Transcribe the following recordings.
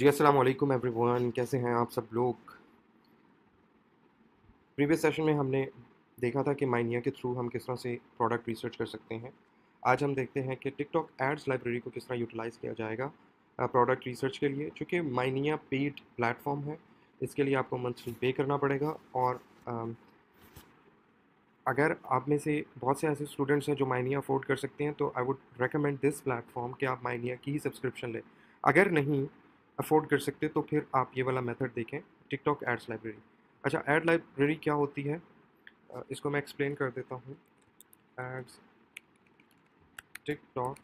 जी, अस्सलाम वालेकुम एवरीवन, कैसे हैं आप सब लोग? प्रीवियस सेशन में हमने देखा था कि माइनिया के थ्रू हम किस तरह से प्रोडक्ट रिसर्च कर सकते हैं। आज हम देखते हैं कि टिकटॉक एड्स लाइब्रेरी को किस तरह यूटिलाइज़ किया जाएगा प्रोडक्ट रिसर्च के लिए। चूँकि माइनिया पेड प्लेटफ़ॉर्म है, इसके लिए आपको मंथली पे करना पड़ेगा और अम, अगर आप में से बहुत से ऐसे स्टूडेंट्स हैं जो माइनिया अफ़ोर्ड कर सकते हैं, तो I would recommend this platform कि आप माइनिया की ही सब्सक्रिप्शन लें। अगर नहीं अफ़ोर्ड कर सकते, तो फिर आप ये वाला मेथड देखें, टिकटॉक एड्स लाइब्रेरी। अच्छा, एड लाइब्रेरी क्या होती है? इसको मैं एक्सप्लेन कर देता हूँ। एड्स टिकटॉक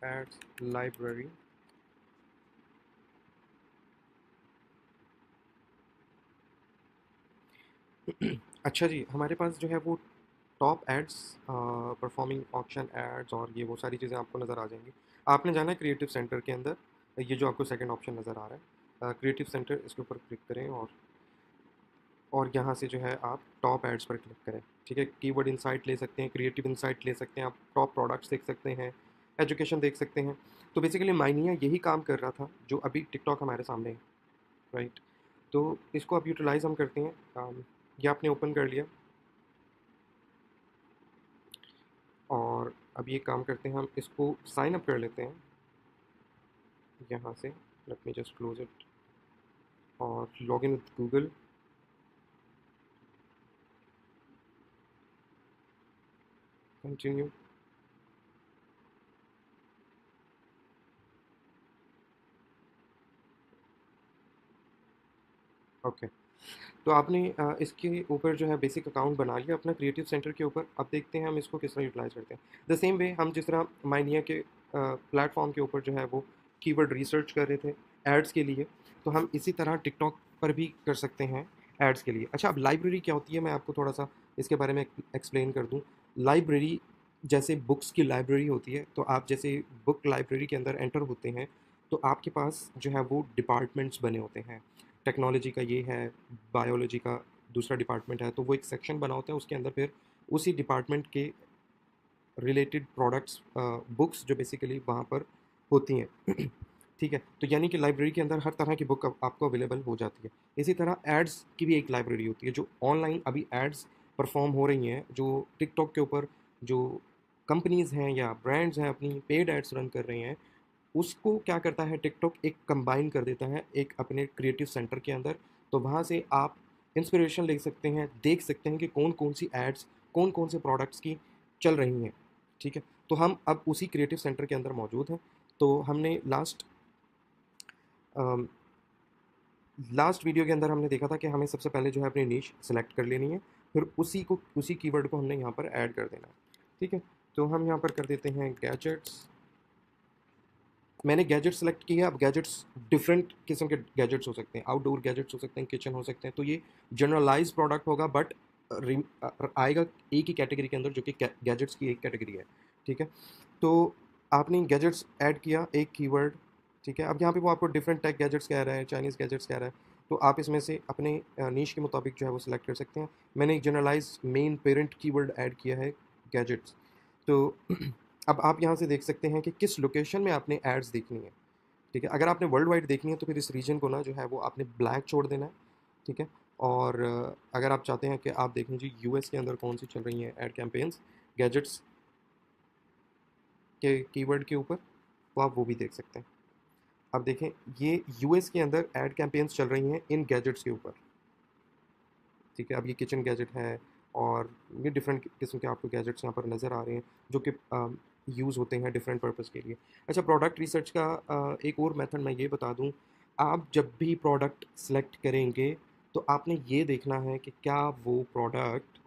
एड्स लाइब्रेरी अच्छा जी, हमारे पास जो है वो top ads, performing auction ads और ये वो सारी चीज़ें आपको नज़र आ जाएंगी। आपने जाना है क्रिएटिव सेंटर के अंदर, ये जो आपको सेकंड ऑप्शन नज़र आ रहा है क्रिएटिव सेंटर, इसके ऊपर क्लिक करें और यहाँ से जो है आप टॉप एड्स पर क्लिक करें। ठीक है, कीवर्ड इंसाइट ले सकते हैं, क्रिएटिव इंसाइट ले सकते हैं, आप टॉप प्रोडक्ट्स देख सकते हैं, एजुकेशन देख सकते हैं। तो बेसिकली माइनिया यही काम कर रहा था जो अभी टिकटॉक हमारे सामने है, राइट? तो इसको अब यूटिलाइज हम करते हैं। ये आपने ओपन कर लिया और अब ये काम करते हैं, हम इसको साइन अप कर लेते हैं यहाँ से। Let me just close it और log in with Google. Continue. Okay, तो आपने इसके ऊपर जो है बेसिक अकाउंट बना लिया अपना क्रिएटिव सेंटर के ऊपर। अब देखते हैं हम इसको किस तरह यूटिलाइज करते हैं। द सेम वे हम जिस तरह माइनिया के प्लेटफॉर्म के ऊपर जो है वो कीवर्ड रिसर्च कर रहे थे एड्स के लिए, तो हम इसी तरह टिकटॉक पर भी कर सकते हैं एड्स के लिए। अच्छा, अब लाइब्रेरी क्या होती है, मैं आपको थोड़ा सा इसके बारे में एक्सप्लेन कर दूँ। लाइब्रेरी जैसे बुक्स की लाइब्रेरी होती है, तो आप जैसे बुक लाइब्रेरी के अंदर एंटर होते हैं, तो आपके पास जो है वो डिपार्टमेंट्स बने होते हैं। टेक्नोलॉजी का ये है, बायोलॉजी का दूसरा डिपार्टमेंट है, तो वो एक सेक्शन बना होता है, उसके अंदर फिर उसी डिपार्टमेंट के रिलेटेड प्रोडक्ट्स, बुक्स जो बेसिकली वहाँ पर होती हैं। ठीक है, तो यानी कि लाइब्रेरी के अंदर हर तरह की बुक आपको अवेलेबल हो जाती है। इसी तरह एड्स की भी एक लाइब्रेरी होती है, जो ऑनलाइन अभी एड्स परफॉर्म हो रही हैं, जो टिकटॉक के ऊपर जो कंपनीज हैं या ब्रांड्स हैं अपनी पेड एड्स रन कर रहे हैं, उसको क्या करता है टिकटॉक, एक कंबाइन कर देता है एक अपने क्रिएटिव सेंटर के अंदर। तो वहाँ से आप इंस्पिरेशन ले सकते हैं, देख सकते हैं कि कौन कौन सी एड्स कौन कौन से प्रोडक्ट्स की चल रही हैं। ठीक है, तो हम अब उसी क्रिएटिव सेंटर के अंदर मौजूद हैं। तो हमने लास्ट वीडियो के अंदर हमने देखा था कि हमें सबसे पहले जो है अपनी नीश सेलेक्ट कर लेनी है, फिर उसी कीवर्ड को हमने यहाँ पर ऐड कर देना है। ठीक है, तो हम यहाँ पर कर देते हैं गैजेट्स। मैंने गैजेट सेलेक्ट किया है। अब गैजेट्स डिफरेंट किस्म के गैजेट्स हो सकते हैं, आउटडोर गैजेट्स हो सकते हैं, किचन हो सकते हैं, तो ये जनरलाइज प्रोडक्ट होगा, बट आएगा एक ही कैटेगरी के अंदर, जो कि गैजेट्स की एक कैटेगरी है। ठीक है, तो आपने गैजेट्स ऐड किया एक कीवर्ड। ठीक है, अब यहाँ पे वो आपको डिफरेंट टेक गैजेट्स कह रहा है, चाइनीज़ गैजेट्स कह रहा है, तो आप इसमें से अपने नीश के मुताबिक जो है वो सिलेक्ट कर सकते हैं। मैंने एक generalize main parent keyword add किया है, गैजेट्स। तो अब आप यहाँ से देख सकते हैं कि किस लोकेशन में आपने एड्स देखनी है। ठीक है, अगर आपने वर्ल्ड वाइड देखनी है, तो फिर इस रीजन को ना जो है वो आपने ब्लैक छोड़ देना है। ठीक है, और अगर आप चाहते हैं कि आप देखें जी यूएस के अंदर कौन सी चल रही हैं एड कैंपेन्स गैजेट्स के कीवर्ड के ऊपर, तो आप वो भी देख सकते हैं। अब देखें, ये यूएस के अंदर एड कैंपेन्स चल रही हैं इन गैजेट्स के ऊपर। ठीक है, अब ये किचन गैजेट है और ये डिफरेंट किस्म के आपको गैजेट्स यहाँ पर नज़र आ रहे हैं, जो कि यूज़ होते हैं डिफरेंट पर्पज़ के लिए। अच्छा, प्रोडक्ट रिसर्च का एक और मेथड मैं ये बता दूँ। आप जब भी प्रोडक्ट सेलेक्ट करेंगे, तो आपने ये देखना है कि क्या वो प्रोडक्ट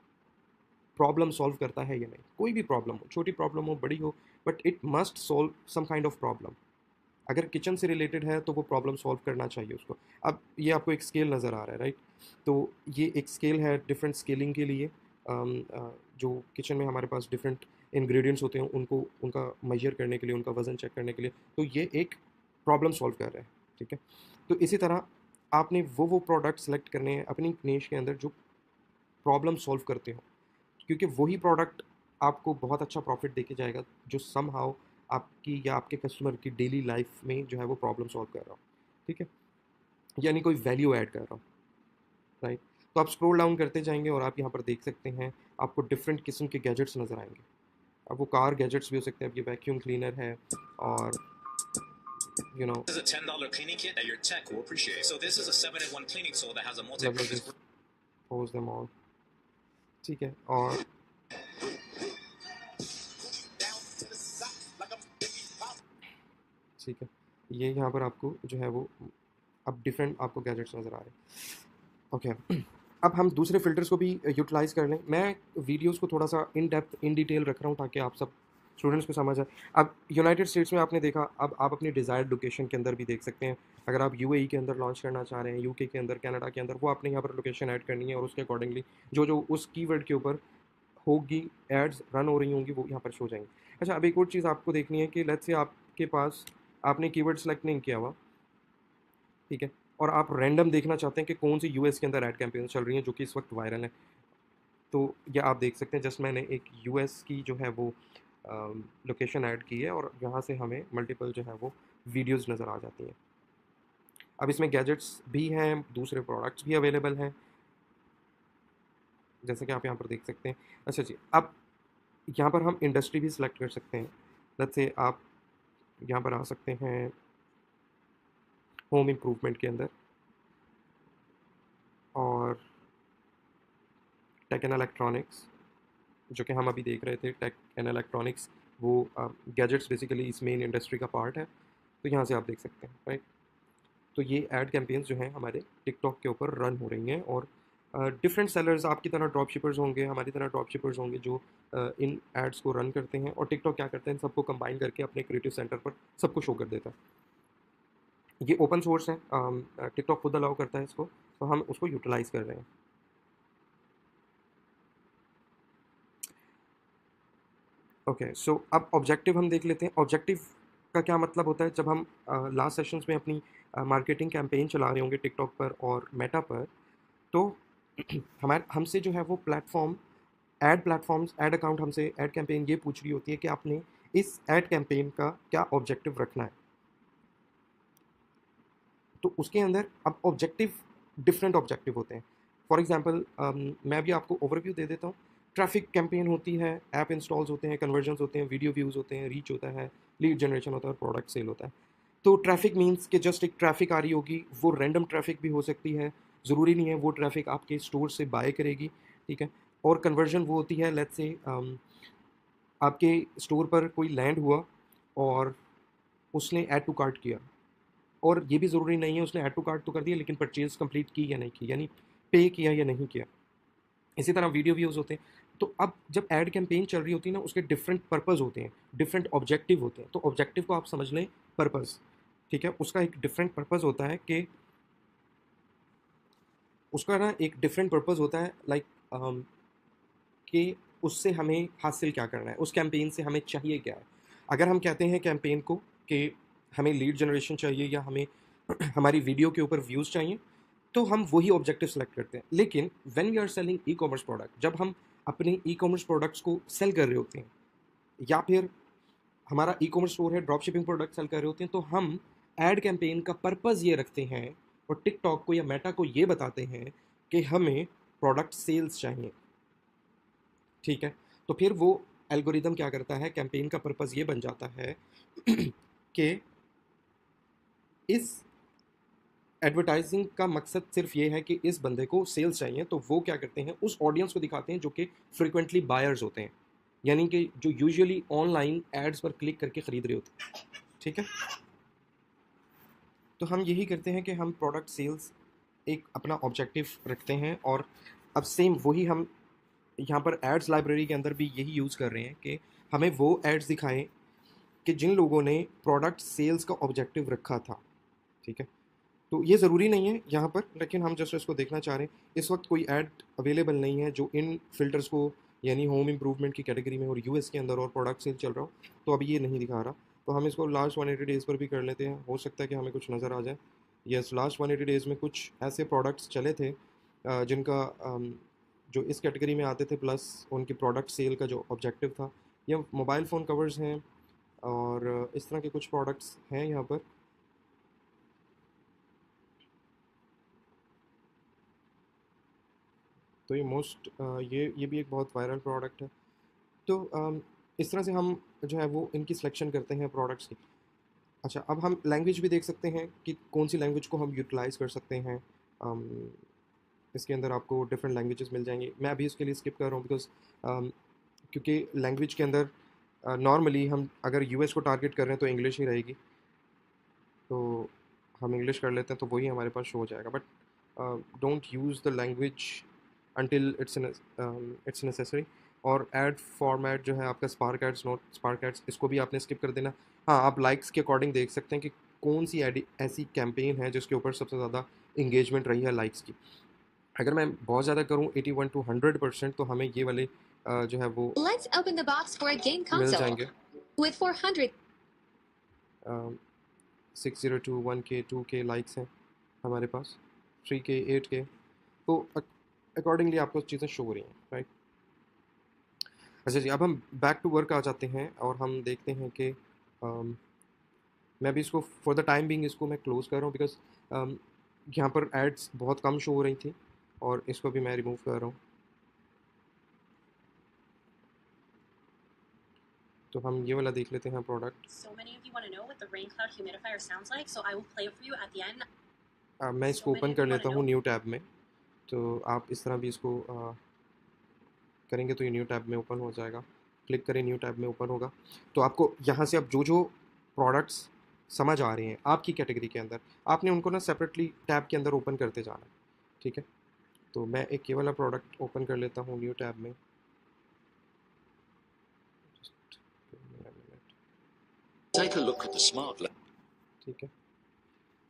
प्रॉब्लम सॉल्व करता है या नहीं। कोई भी प्रॉब्लम हो, छोटी प्रॉब्लम हो, बड़ी हो, but it must solve some kind of problem. अगर किचन से रिलेटेड है, तो वो प्रॉब्लम सॉल्व करना चाहिए उसको। अब ये आपको एक स्केल नज़र आ रहा है, राइट? तो ये एक स्केल है डिफरेंट स्केलिंग के लिए। जो किचन में हमारे पास डिफरेंट इंग्रेडिएंट्स होते हैं, उनको उनका मेजर करने के लिए, उनका वज़न चेक करने के लिए, तो ये एक प्रॉब्लम सॉल्व कर रहा है। ठीक है, तो इसी तरह आपने वो प्रोडक्ट सेलेक्ट करने हैं अपनी निश के अंदर जो प्रॉब्लम सॉल्व करते हो, क्योंकि वही प्रोडक्ट आपको बहुत अच्छा प्रॉफिट देके जाएगा, जो समहाउ आपकी या आपके कस्टमर की डेली लाइफ में जो है वो प्रॉब्लम सॉल्व कर रहा हो। ठीक है, यानी कोई वैल्यू ऐड कर रहा हूँ, राइट। तो आप स्क्रॉल डाउन करते जाएंगे और आप यहाँ पर देख सकते हैं आपको डिफरेंट किस्म के गैजेट्स नज़र आएंगे। अब वो कार गैजेट्स भी हो सकते हैं, अब ये वैक्यूम क्लीनर है और you know This is a $10 cleaning kit that your tech will appreciate. So this is a 7-in-1 cleaning tool that has a let me multi-purpose. just pause them all, ठीक है। और ठीक है, ये यहाँ पर आपको जो है वो अब डिफरेंट आपको गैजेट्स नज़र आ रहे हैं। ओके, अब हम दूसरे फ़िल्टर्स को भी यूटिलाइज़ कर लें। मैं वीडियोस को थोड़ा सा इन डेप्थ इन डिटेल रख रहा हूँ ताकि आप सब स्टूडेंट्स को समझ आए। अब यूनाइटेड स्टेट्स में आपने देखा, अब आप अपनी डिज़ायर्ड लोकेशन के अंदर भी देख सकते हैं। अगर आप यूएई के अंदर लॉन्च करना चाह रहे हैं, यूके के अंदर, कनाडा के अंदर, वो आपने यहाँ पर लोकेशन ऐड करनी है और उसके अकॉर्डिंगली जो जो उस कीवर्ड के ऊपर होगी, एड्स रन हो रही होंगी, वो यहाँ पर शो जाएंगी। अच्छा, अब एक और चीज़ आपको देखनी है कि लेट्स से आपके पास आपने कीवर्ड सेलेक्ट नहीं किया हुआ, ठीक है, और आप रैंडम देखना चाहते हैं कि कौन सी यूएस के अंदर ऐड कैंपेन चल रही हैं जो कि इस वक्त वायरल है। तो ये आप देख सकते हैं, जस्ट मैंने एक यूएस की जो है वो लोकेशन ऐड की है और यहाँ से हमें मल्टीपल जो है वो वीडियोस नज़र आ जाती हैं। अब इसमें गैजेट्स भी हैं, दूसरे प्रोडक्ट्स भी अवेलेबल हैं, जैसे कि आप यहाँ पर देख सकते हैं। अच्छा जी, अब यहाँ पर हम इंडस्ट्री भी सिलेक्ट कर सकते हैं। लेट्स से आप यहाँ पर आ सकते हैं होम इम्प्रूवमेंट के अंदर और टेक एंड इलेक्ट्रॉनिक्स, जो कि हम अभी देख रहे थे, टेक एंड इलेक्ट्रॉनिक्स वो गैजेट्स बेसिकली इस मेन इंडस्ट्री का पार्ट है। तो यहाँ से आप देख सकते हैं, राइट। तो ये एड कैंपेन्स जो हैं हमारे टिकटॉक के ऊपर रन हो रही हैं और डिफरेंट सेलर्स आपकी तरह ड्रॉप शिपर्स होंगे, हमारी तरह ड्रॉप शिपर्स होंगे जो इन एड्स को रन करते हैं और टिकटॉक क्या करते हैं, इन सबको कंबाइन करके अपने क्रिएटिव सेंटर पर सबको शो कर देता है। ये ओपन सोर्स है, टिकटॉक खुद अलाउ करता है इसको, तो हम उसको यूटिलाइज़ कर रहे हैं। ओके, सो अब ऑब्जेक्टिव हम देख लेते हैं। ऑब्जेक्टिव का क्या मतलब होता है, जब हम लास्ट सेशंस में अपनी मार्केटिंग कैंपेन चला रहे होंगे टिकटॉक पर और मेटा पर, तो हमारे हमसे जो है वो प्लेटफॉर्म्स ऐड अकाउंट हमसे ऐड कैंपेन ये पूछ रही होती है कि आपने इस ऐड कैंपेन का क्या ऑब्जेक्टिव रखना है। तो उसके अंदर अब ऑब्जेक्टिव डिफरेंट ऑब्जेक्टिव होते हैं। फॉर एग्जांपल मैं अभी आपको ओवरव्यू दे देता हूँ। ट्रैफिक कैंपेन होती है, ऐप इंस्टॉल्स होते हैं, कन्वर्जन्स होते हैं, वीडियो व्यूज़ होते हैं, रीच होता है, लीड जनरेशन होता है और प्रोडक्ट सेल होता है। तो ट्रैफिक मीन्स कि जस्ट एक ट्रैफिक आ रही होगी, वो रैंडम ट्रैफिक भी हो सकती है, ज़रूरी नहीं है वो ट्रैफिक आपके स्टोर से बाय करेगी, ठीक है। और कन्वर्जन वो होती है, लेट्स से आपके स्टोर पर कोई लैंड हुआ और उसने ऐड टू कार्ट किया, और ये भी ज़रूरी नहीं है उसने ऐड टू कार्ट तो कर दिया लेकिन परचेज़ कंप्लीट की या नहीं की, यानी पे किया या नहीं किया। इसी तरह वीडियो व्यूज़ होते हैं। तो अब जब ऐड कैंपेन चल रही होती है ना, उसके डिफरेंट पर्पज़ होते हैं, डिफरेंट ऑब्जेक्टिव होते हैं। तो ऑब्जेक्टिव को आप समझ लें पर्पज़, ठीक है। उसका एक डिफरेंट पर्पज़ होता है कि उसका ना एक डिफरेंट पर्पज़ होता है, लाइक कि उससे हमें हासिल क्या करना है, उस कैंपेन से हमें चाहिए क्या है। अगर हम कहते हैं कैंपेन को कि हमें लीड जनरेशन चाहिए या हमें हमारी वीडियो के ऊपर व्यूज़ चाहिए, तो हम वही ऑब्जेक्टिव सेलेक्ट करते हैं। लेकिन when we are selling e commerce product, जब हम अपने ई कॉमर्स प्रोडक्ट्स को सेल कर रहे होते हैं या फिर हमारा ई कॉमर्स स्टोर है, ड्रॉप शिपिंग प्रोडक्ट सेल कर रहे होते हैं, तो हम एड कैंपेन का पर्पज़ ये रखते हैं और टिकटॉक को या मेटा को ये बताते हैं कि हमें प्रोडक्ट सेल्स चाहिए, ठीक है। तो फिर वो एल्गोरिदम क्या करता है, कैंपेन का पर्पज़ ये बन जाता है कि इस एडवर्टाइजिंग का मकसद सिर्फ ये है कि इस बंदे को सेल्स चाहिए, तो वो क्या करते हैं, उस ऑडियंस को दिखाते हैं जो कि फ्रिक्वेंटली बायर्स होते हैं, यानी कि जो यूजुअली ऑनलाइन एड्स पर क्लिक करके ख़रीद रहे होते हैं, ठीक है। तो हम यही करते हैं कि हम प्रोडक्ट सेल्स एक अपना ऑब्जेक्टिव रखते हैं और अब सेम वही हम यहाँ पर एड्स लाइब्रेरी के अंदर भी यही यूज़ कर रहे हैं कि हमें वो एड्स दिखाएं कि जिन लोगों ने प्रोडक्ट सेल्स का ऑब्जेक्टिव रखा था, ठीक है। तो ये ज़रूरी नहीं है यहाँ पर, लेकिन हम जस्ट इसको देखना चाह रहे हैं। इस वक्त कोई ऐड अवेलेबल नहीं है जो इन फ़िल्टर्स को, यानी होम इम्प्रूवमेंट की कैटेगरी में और यूएस के अंदर और प्रोडक्ट सेल चल रहा हो, तो अभी ये नहीं दिखा रहा। तो हम इसको लास्ट 180 डेज़ पर भी कर लेते हैं, हो सकता है कि हमें कुछ नज़र आ जाए। यस, लास्ट 180 डेज़ में कुछ ऐसे प्रोडक्ट्स चले थे जिनका जो इस कैटेगरी में आते थे, प्लस उनकी प्रोडक्ट सेल का जो ऑब्जेक्टिव था। ये मोबाइल फ़ोन कवर्स हैं और इस तरह के कुछ प्रोडक्ट्स हैं यहाँ पर। तो ये ये भी एक बहुत वायरल प्रोडक्ट है। तो इस तरह से हम जो है वो इनकी सिलेक्शन करते हैं प्रोडक्ट्स की। अच्छा, अब हम लैंग्वेज भी देख सकते हैं कि कौन सी लैंग्वेज को हम यूटिलाइज़ कर सकते हैं। अम, इसके अंदर आपको डिफरेंट लैंग्वेजेस मिल जाएंगी। मैं अभी इसके लिए स्किप कर रहा हूँ बिकॉज क्योंकि लैंग्वेज के अंदर नॉर्मली हम अगर यूएस को टारगेट कर रहे हैं तो इंग्लिश ही रहेगी। तो हम इंग्लिश कर लेते हैं तो वही हमारे पास शो हो जाएगा। But don't use the language until it's necessary. और ऐड फॉर्मेट जो है आपका Spark ads, note Spark ads, इसको भी आपने स्किप कर देना। हाँ, आप लाइक्स के अकॉर्डिंग देख सकते हैं कि कौन सी ऐसी कैंपेन है जिसके ऊपर सबसे ज़्यादा इंगेजमेंट रही है लाइक्स की। अगर मैं बहुत ज़्यादा करूँ 81 टू 100% तो हमें ये वाले जो है वो Let's open the box for a game mill console. जाएंगे। With 400 602 1K 2K लाइक्स हैं हमारे पास, 3K 8K। तो अकॉर्डिंगली आपको चीज़ें शो हो रही हैं, राइट। अच्छा जी, अब हम बैक टू वर्क आ जाते हैं और हम देखते हैं कि मैं भी इसको फॉर द टाइम बिंग इसको मैं क्लोज़ कर रहा हूँ बिकॉज यहाँ पर एड्स बहुत कम शो हो रही थी और इसको भी मैं रिमूव कर रहा हूँ। तो हम ये वाला देख लेते हैं product. So many of you want to know what the rain cloud humidifier sounds like, so I will play it for you at the end. मैं इसको ओपन कर लेता हूँ न्यू टैब में। तो आप इस तरह भी इसको करेंगे तो ये न्यू टैब में ओपन हो जाएगा। क्लिक करें, न्यू टैब में ओपन होगा। तो आपको यहाँ से अब जो जो प्रोडक्ट्स समझ आ रहे हैं आपकी कैटेगरी के अंदर, आपने उनको ना सेपरेटली टैब के अंदर ओपन करते जाना है, ठीक है। तो मैं एक ये वाला प्रोडक्ट ओपन कर लेता हूँ न्यू टैब में। Just give me a minute। Take a look at the smart ठीक है।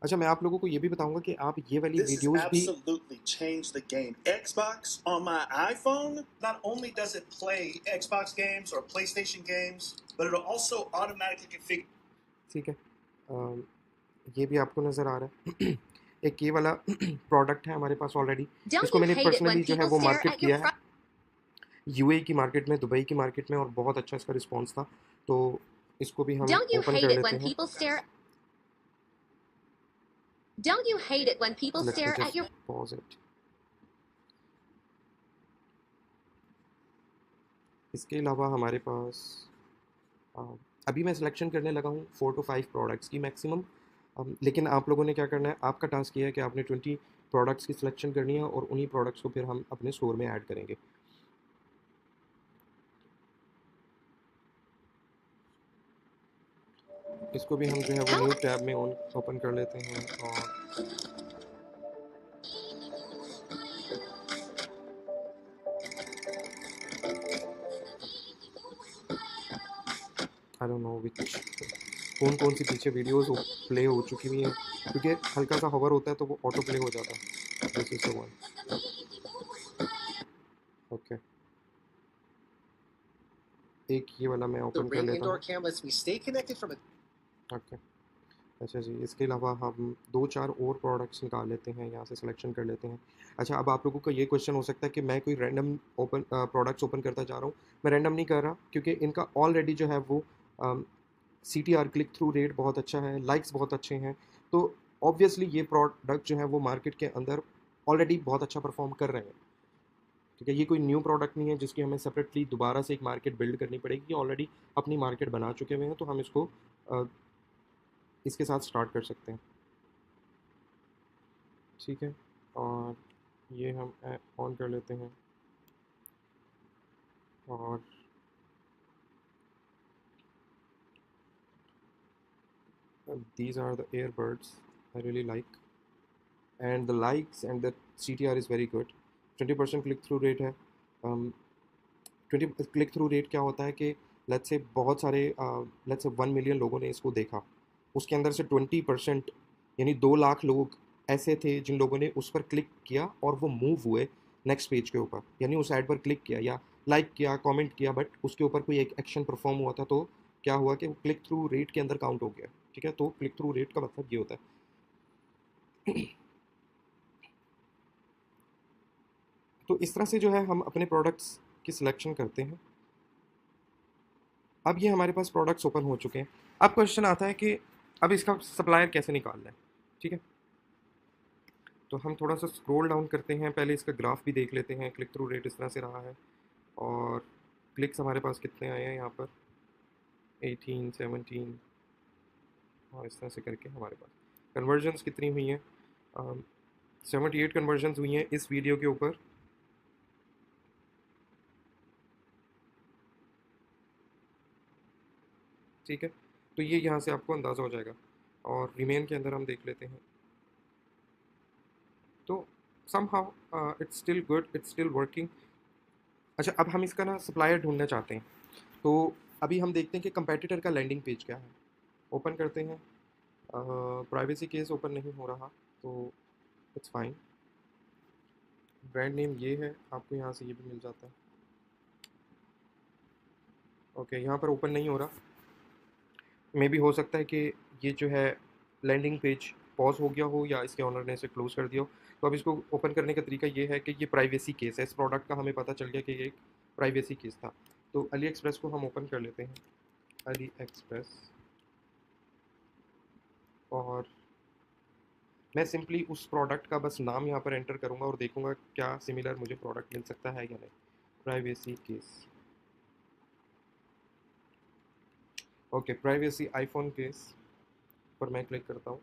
अच्छा, मैं आप लोगों को ये भी बताऊंगा कि आप ये वाली This has वीडियोस भी absolutely changed the game. Xbox on my iPhone, not only does it play Xbox games or PlayStation games, but it'll also automatically configure. ठीक है। ये भी आपको नज़र आ रहा है। एक ये वाला प्रोडक्ट है हमारे पास ऑलरेडी। Don't इसको you मैंने hate it पर्सनली when जो है people वो stare मार्केट at your किया है यूएई की मार्केट में, दुबई की मार्केट में, और बहुत अच्छा इसका रिस्पांस था। तो इसको भी हम Don't you ओपन hate कर it लेते when हैं। people stare? Don't you hate it when people let's stare at just your? Pause it. इसके अलावा हमारे पास अभी मैं सिलेक्शन करने लगा हूँ 4 to 5 प्रोडक्ट्स की मैक्सिमम। लेकिन आप लोगों ने क्या करना है, आपका टास्क ये है कि आपने 20 प्रोडक्ट्स की सिलेक्शन करनी है और उन्हीं प्रोडक्ट्स को फिर हम अपने स्टोर में ऐड करेंगे। इसको भी हम जो है वो न्यू टैब में ओपन कर लेते हैं और आई डोंट नो विच कौन सी पीछे वीडियोस प्ले हो चुकी हुई हैं, क्योंकि हल्का सा हवर होता है तो वो ऑटो प्ले हो जाता है। This is the one. Okay, एक ये वाला मैं The ओपन कर Ring लेता indoor हूँ। cam lets me stay connected from a okay. अच्छा जी, इसके अलावा हम 2-4 और प्रोडक्ट्स निकाल लेते हैं, यहाँ से सिलेक्शन कर लेते हैं। अच्छा, अब आप लोगों का ये क्वेश्चन हो सकता है कि मैं कोई रैंडम प्रोडक्ट्स ओपन करता जा रहा हूँ। मैं रैंडम नहीं कर रहा, क्योंकि इनका ऑलरेडी जो है वो CTR क्लिक थ्रू रेट बहुत अच्छा है, लाइक्स बहुत अच्छे हैं। तो ऑब्वियसली ये प्रोडक्ट जो है वो मार्केट के अंदर ऑलरेडी बहुत अच्छा परफॉर्म कर रहे हैं, ठीक है। ये कोई न्यू प्रोडक्ट नहीं है जिसकी हमें सेपरेटली दोबारा से एक मार्केट बिल्ड करनी पड़ेगी। ऑलरेडी अपनी मार्केट बना चुके हुए हैं, तो हम इसको इसके साथ स्टार्ट कर सकते हैं, ठीक है। और ये हम ऑन कर लेते हैं और these are the earbuds I really like and the likes and the CTR is very good। 20% click through rate है। 20 क्लिक थ्रू रेट क्या होता है कि लेट्स से बहुत सारे लेट्स से 1 मिलियन लोगों ने इसको देखा, उसके अंदर से 20% यानी 2 लाख लोग ऐसे थे जिन लोगों ने उस पर क्लिक किया और वो मूव हुए नेक्स्ट पेज के ऊपर, यानी उस ऐड पर क्लिक किया या लाइक किया, कमेंट किया, बट उसके ऊपर कोई एक एक्शन परफॉर्म हुआ था। तो क्या हुआ कि वो क्लिक थ्रू रेट के अंदर काउंट हो गया, ठीक है। तो क्लिक थ्रू रेट का मतलब ये होता है। तो इस तरह से जो है हम अपने प्रोडक्ट्स की सिलेक्शन करते हैं। अब ये हमारे पास प्रोडक्ट्स ओपन हो चुके हैं। अब क्वेश्चन आता है कि अब इसका सप्लायर कैसे निकालना है, ठीक है। तो हम थोड़ा सा स्क्रॉल डाउन करते हैं, पहले इसका ग्राफ भी देख लेते हैं, क्लिक थ्रू रेट इस तरह से रहा है और क्लिक्स हमारे पास कितने आए हैं यहाँ पर 18, 17 और इस तरह से करके हमारे पास कन्वर्जन्स कितनी हुई हैं 78 कन्वर्जन्स हुई हैं इस वीडियो के ऊपर। ठीक है, तो ये यहाँ से आपको अंदाज़ा हो जाएगा और रिमेन के अंदर हम देख लेते हैं तो somehow it's still good, it's still working. अच्छा, अब हम इसका ना सप्लायर ढूंढना चाहते हैं, तो अभी हम देखते हैं कि कंपेटिटर का लैंडिंग पेज क्या है। ओपन करते हैं, प्राइवेसी केस ओपन नहीं हो रहा तो इट्स फाइन। ब्रांड नेम ये है, आपको यहाँ से ये भी मिल जाता है। ओके, यहाँ पर ओपन नहीं हो रहा, मे भी हो सकता है कि ये जो है लैंडिंग पेज पॉज हो गया हो या इसके ऑनर ने इसे क्लोज़ कर दिया हो। तो अब इसको ओपन करने का तरीका ये है कि ये प्राइवेसी केस है, इस प्रोडक्ट का हमें पता चल गया कि ये एक प्राइवेसी केस था। तो अली एक्सप्रेस को हम ओपन कर लेते हैं, अली एक्सप्रेस, और मैं सिंपली उस प्रोडक्ट का बस नाम यहाँ पर एंटर करूँगा और देखूँगा क्या सिमिलर मुझे प्रोडक्ट मिल सकता है या नहीं। Privacy case, okay, privacy iPhone case पर मैं क्लिक करता हूँ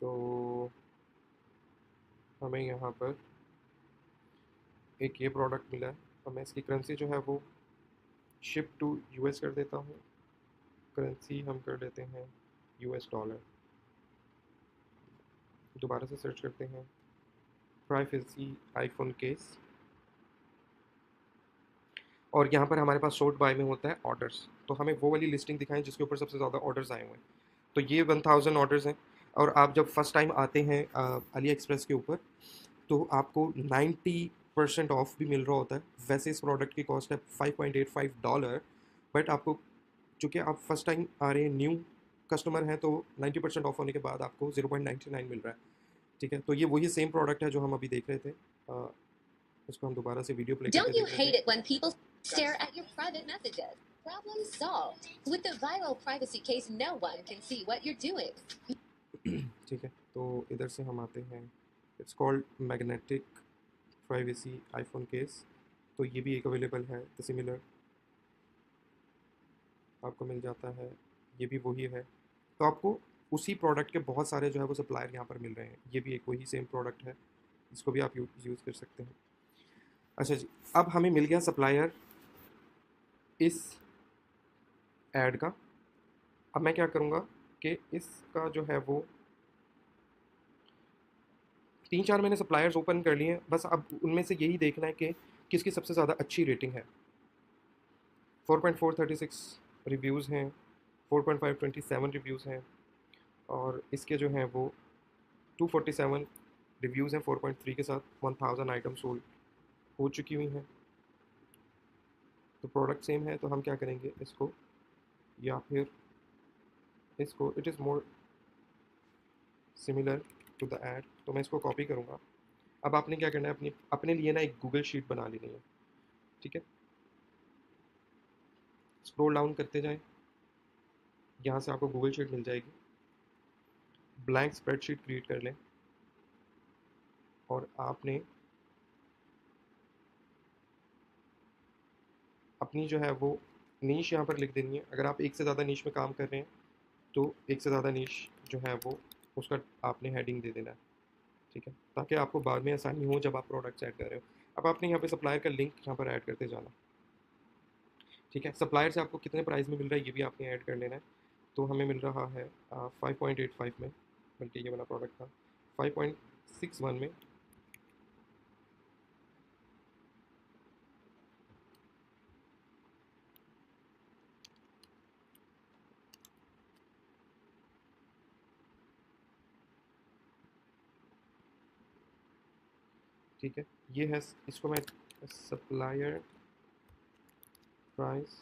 तो हमें यहाँ पर एक ये प्रोडक्ट मिला है और मैं इसकी करेंसी जो है वो शिप टू यूएस कर देता हूँ। करेंसी हम कर लेते हैं यूएस डॉलर। दोबारा से सर्च करते हैं प्राइवेसी आईफोन केस और यहाँ पर हमारे पास शॉर्ट बाय में होता है ऑर्डर्स, तो हमें वो वाली लिस्टिंग दिखाएं जिसके ऊपर सबसे ज़्यादा ऑर्डर्स आए हुए हैं। तो ये 1000 ऑर्डर्स हैं और आप जब फर्स्ट टाइम आते हैं अली एक्सप्रेस के ऊपर तो आपको 90% ऑफ भी मिल रहा होता है। वैसे इस प्रोडक्ट की कॉस्ट है $5.85, बट आपको चूँकि आप फर्स्ट टाइम आ रहे हैं, न्यू कस्टमर हैं, तो 90% ऑफ होने के बाद आपको 0.99 मिल रहा है। ठीक है, तो ये वही सेम प्रोडक्ट है जो हम अभी देख रहे थे। इसको हम दोबारा से वीडियो प्ले Don't करके you देख लेते hate हैं। it when people stare at your private messages? Problem solved. With the viral privacy case, no one can see what you're doing. ठीक है, तो इधर से हम आते हैं, it's called magnetic privacy iPhone case, तो ये भी एक अवेलेबल है, द सिमिलर आपको मिल जाता है, ये भी वही है। तो आपको उसी प्रोडक्ट के बहुत सारे जो है वो सप्लायर यहाँ पर मिल रहे हैं। ये भी एक वही सेम प्रोडक्ट है, इसको भी आप यूज़ कर सकते हैं। अच्छा जी, अब हमें मिल गया सप्लायर इस ऐड का। अब मैं क्या करूँगा कि इसका जो है वो 3-4 मैंने सप्लायर्स ओपन कर लिए हैं, बस अब उनमें से यही देखना है कि किसकी सबसे ज़्यादा अच्छी रेटिंग है। 4.436 रिव्यूज़ हैं, 4.527 रिव्यूज़ हैं और इसके जो हैं वो 247 रिव्यूज़ हैं 4.3 के साथ। 1000 आइटम सोल्ड हो चुकी हुई हैं। तो प्रोडक्ट सेम है, तो हम क्या करेंगे इसको, या फिर इसको, it is more similar to the ad, तो मैं इसको कॉपी करूँगा। अब आपने क्या करना है, अपने लिए ना एक गूगल शीट बना लेनी है। ठीक है, स्क्रॉल डाउन करते जाएं, यहाँ से आपको गूगल शीट मिल जाएगी। ब्लैंक स्प्रेडशीट क्रिएट कर लें और आपने अपनी जो है वो नीश यहाँ पर लिख देनी है। अगर आप एक से ज़्यादा नीश में काम कर रहे हैं तो एक से ज़्यादा नीश जो है वो उसका आपने हेडिंग दे देना है। ठीक है, ताकि आपको बाद में आसानी हो जब आप प्रोडक्ट्स ऐड कर रहे हो। अब आपने यहाँ पे सप्लायर का लिंक यहाँ पर ऐड करते जाना। ठीक है, सप्लायर से आपको कितने प्राइस में मिल रहा है ये भी आपने ऐड कर लेना है। तो हमें मिल रहा है 5.85 में, बल्कि ये वाला प्रोडक्ट था 5.61 में। ठीक है, ये है, इसको मैं सप्लायर प्राइस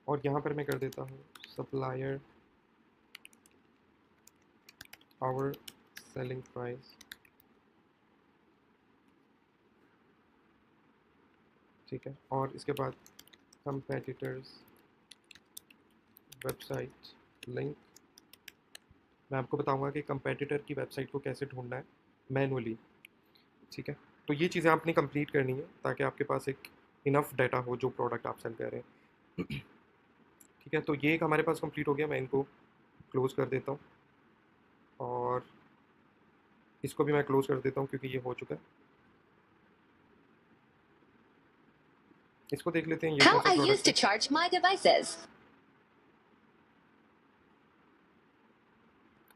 और यहाँ पर मैं कर देता हूँ सप्लायर आवर सेलिंग प्राइस। ठीक है, और इसके बाद कंपेटिटर्स वेबसाइट लिंक मैं आपको बताऊंगा कि कंपेटिटर की वेबसाइट को कैसे ढूंढना है मैनुअली, ठीक है। तो ये चीज़ें आपने कंप्लीट करनी है ताकि आपके पास एक इनफ डाटा हो जो प्रोडक्ट आप सेल कर रहे हैं। ठीक है, तो ये एक हमारे पास कंप्लीट हो गया, मैं इनको क्लोज़ कर देता हूँ और इसको भी मैं क्लोज़ कर देता हूँ क्योंकि ये हो चुका है। इसको देख लेते हैं ये How कौन सा I used प्रोडक्ट to है। charge my devices.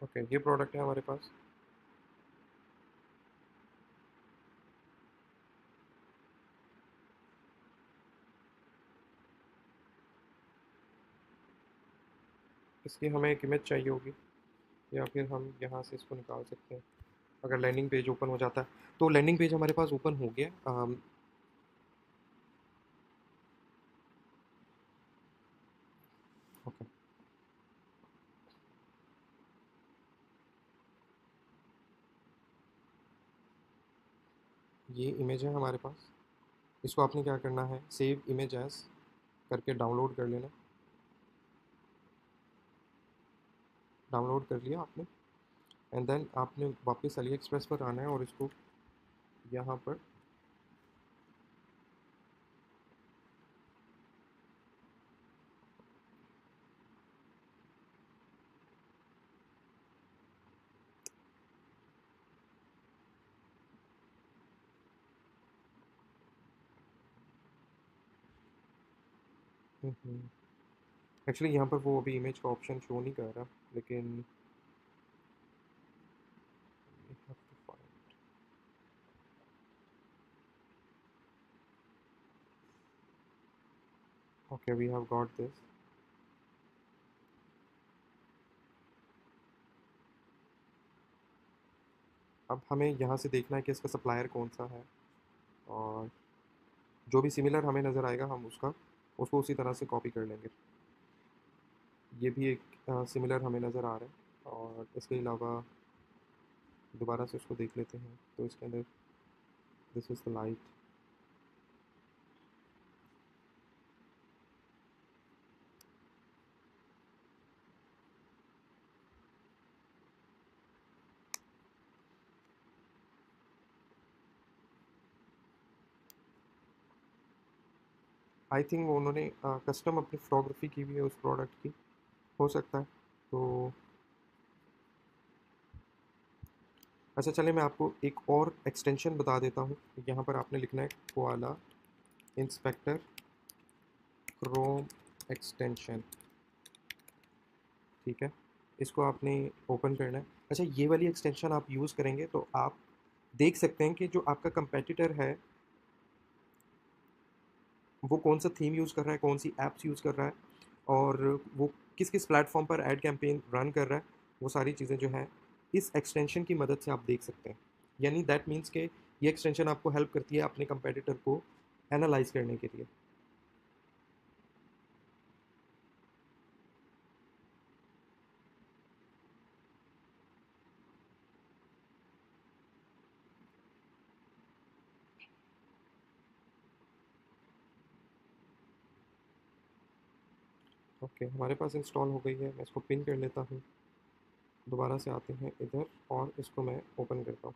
ओके, ये प्रोडक्ट है हमारे पास। इसकी हमें एक इमेज चाहिए होगी या फिर हम यहाँ से इसको निकाल सकते हैं। अगर लैंडिंग पेज ओपन हो जाता है तो लैंडिंग पेज हमारे पास ओपन हो गया। ओके, ये इमेज है हमारे पास। इसको आपने क्या करना है, सेव इमेज एज करके डाउनलोड कर लेना। डाउनलोड कर लिया आपने एंड देन आपने वापस अली एक्सप्रेस पर आना है और इसको यहाँ पर एक्चुअली यहाँ पर वो अभी इमेज का ऑप्शन शो नहीं कर रहा, लेकिन we have to find- okay, we have got this। अब हमें यहाँ से देखना है कि इसका सप्लायर कौन सा है और जो भी सिमिलर हमें नज़र आएगा हम उसको उसी तरह से कॉपी कर लेंगे। ये भी एक सिमिलर हमें नज़र आ रहा है और इसके अलावा दोबारा से उसको देख लेते हैं तो इसके अंदर this is the light. I think वो उन्होंने कस्टम अपनी फोटोग्राफी की हुई है उस प्रोडक्ट की, हो सकता है। तो अच्छा चलिए मैं आपको एक और एक्सटेंशन बता देता हूँ। यहाँ पर आपने लिखना है कोआला इंस्पेक्टर क्रोम एक्सटेंशन, ठीक है। इसको आपने ओपन करना है। अच्छा, ये वाली एक्सटेंशन आप यूज़ करेंगे तो आप देख सकते हैं कि जो आपका कंपेटिटर है वो कौन सा थीम यूज़ कर रहा है, कौन सी ऐप्स यूज़ कर रहा है और वो किस किस प्लेटफॉर्म पर ऐड कैंपेन रन कर रहा है। वो सारी चीज़ें जो हैं इस एक्सटेंशन की मदद से आप देख सकते हैं। यानी दैट मीन्स के ये एक्सटेंशन आपको हेल्प करती है अपने कंपेटिटर को एनालाइज करने के लिए। ओके, हमारे पास इंस्टॉल हो गई है। मैं इसको पिन कर लेता हूँ। दोबारा से आते हैं इधर और इसको मैं ओपन करता हूँ।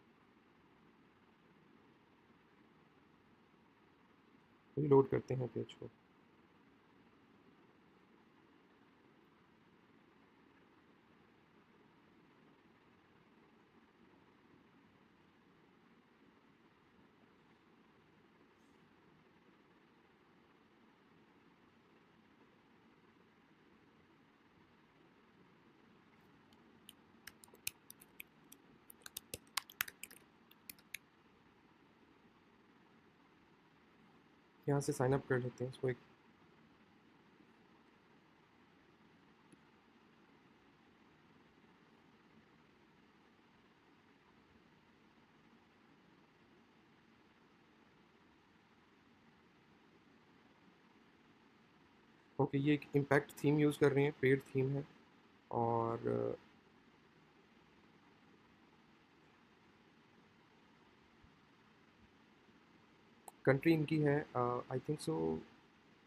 लोड करते हैं पेज को। यहाँ से साइन अप कर लेते हैं इसको एक। ओके, ये एक इम्पैक्ट थीम यूज़ कर रहे हैं, पेड थीम है और कंट्री इनकी है I think so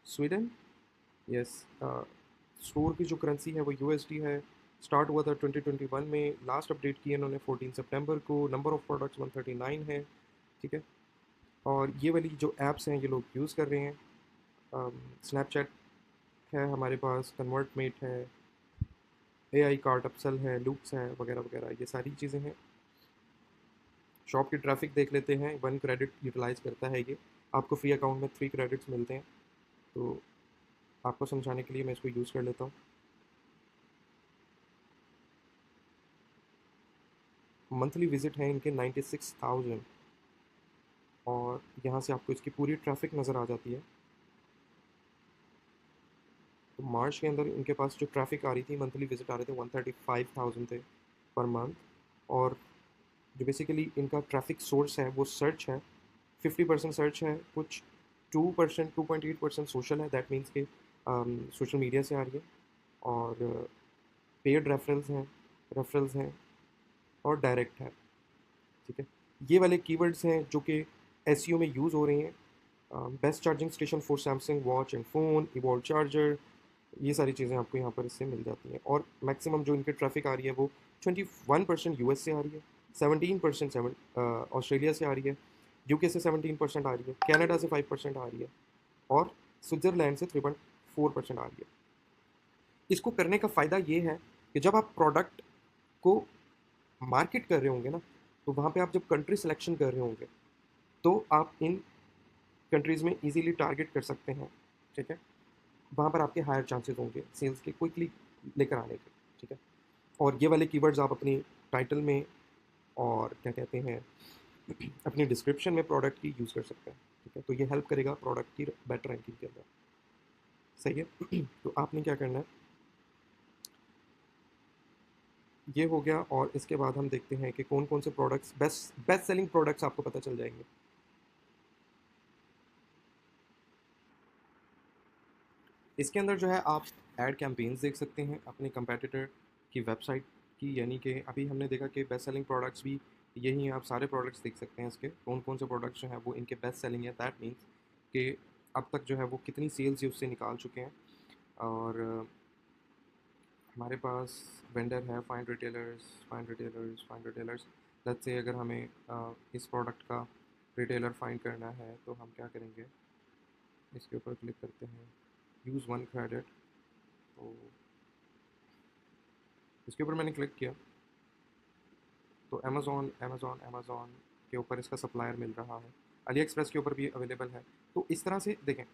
Sweden. Yes, store की जो करेंसी है वो यूएसडी है स्टार्ट हुआ था 2021 में, लास्ट अपडेट की इन्होंने 14 सितंबर को। नंबर ऑफ़ प्रोडक्ट्स 139 है, ठीक है। और ये वाली जो ऐप्स हैं ये लोग यूज़ कर रहे हैं। स्नैपचैट है हमारे पास, कन्वर्टमेट है, AI कार्ट अपसेल है, लूप्स है, वगैरह वगैरह, ये सारी चीज़ें हैं। शॉप की ट्रैफिक देख लेते हैं। 1 क्रेडिट यूटिलाइज़ करता है ये। आपको फ्री अकाउंट में 3 क्रेडिट्स मिलते हैं। तो आपको समझाने के लिए मैं इसको यूज़ कर लेता हूँ। मंथली विजिट है इनके 96,000, और यहाँ से आपको इसकी पूरी ट्रैफिक नज़र आ जाती है। तो मार्च के अंदर इनके पास जो ट्रैफिक आ रही थी, मंथली विजिट आ रहे थे 135,000 थे पर मंथ। और जो बेसिकली इनका ट्रैफिक सोर्स है वो सर्च है, 50% सर्च है, कुछ 2%, 2.8% सोशल है। दैट मीन्स के सोशल मीडिया से आ रही है। और पेड रेफरल्स हैं और डायरेक्ट है, ठीक है। ये वाले कीवर्ड्स हैं जो कि एसईओ में यूज़ हो रहे हैं। Best charging station for Samsung watch and phone, evolve charger, ये सारी चीज़ें आपको यहाँ पर इससे मिल जाती हैं। और मैक्सिमम जो इनकी ट्रैफिक आ रही है वो 21% यूएस से आ रही है, 17% ऑस्ट्रेलिया से आ रही है, यूके से 17% आ रही है, कनाडा से 5% आ रही है, और स्विट्ज़रलैंड से 3.4% आ रही है। इसको करने का फ़ायदा ये है कि जब आप प्रोडक्ट को मार्केट कर रहे होंगे ना, तो वहाँ पे आप जब कंट्री सिलेक्शन कर रहे होंगे तो आप इन कंट्रीज़ में इजीली टारगेट कर सकते हैं, ठीक है। वहाँ पर आपके हायर चांसेस होंगे सेल्स के क्विकली लेकर आने के, ठीक है। और ये वाले कीवर्ड्स आप अपनी टाइटल में और क्या कहते हैं अपनी डिस्क्रिप्शन में प्रोडक्ट की यूज़ कर सकते हैं, ठीक है। तो ये हेल्प करेगा प्रोडक्ट की बेटर रैंकिंग के अंदर, सही है। तो आपने क्या करना है, ये हो गया। और इसके बाद हम देखते हैं कि कौन कौन से प्रोडक्ट्स बेस्ट सेलिंग प्रोडक्ट्स आपको पता चल जाएंगे। इसके अंदर जो है आप एड कैंपेन्स देख सकते हैं अपने कंपेटिटर की वेबसाइट की, यानी कि अभी हमने देखा कि बेस्ट सेलिंग प्रोडक्ट्स भी यही हैं। आप सारे प्रोडक्ट्स देख सकते हैं इसके कौन कौन से प्रोडक्ट्स जो हैं वो इनके बेस्ट सेलिंग है। दैट मीन्स कि अब तक जो है वो कितनी सेल्स ये उससे निकाल चुके हैं। और हमारे पास वेंडर है, फाइंड रिटेलर्स। लेट्स से अगर हमें इस प्रोडक्ट का रिटेलर फाइंड करना है तो हम क्या करेंगे, इसके ऊपर क्लिक करते हैं, यूज़ 1 क्रेडिट। तो इसके ऊपर मैंने क्लिक किया तो अमेज़ॉन के ऊपर इसका सप्लायर मिल रहा है, अली एक्सप्रेस के ऊपर भी अवेलेबल है। तो इस तरह से देखें,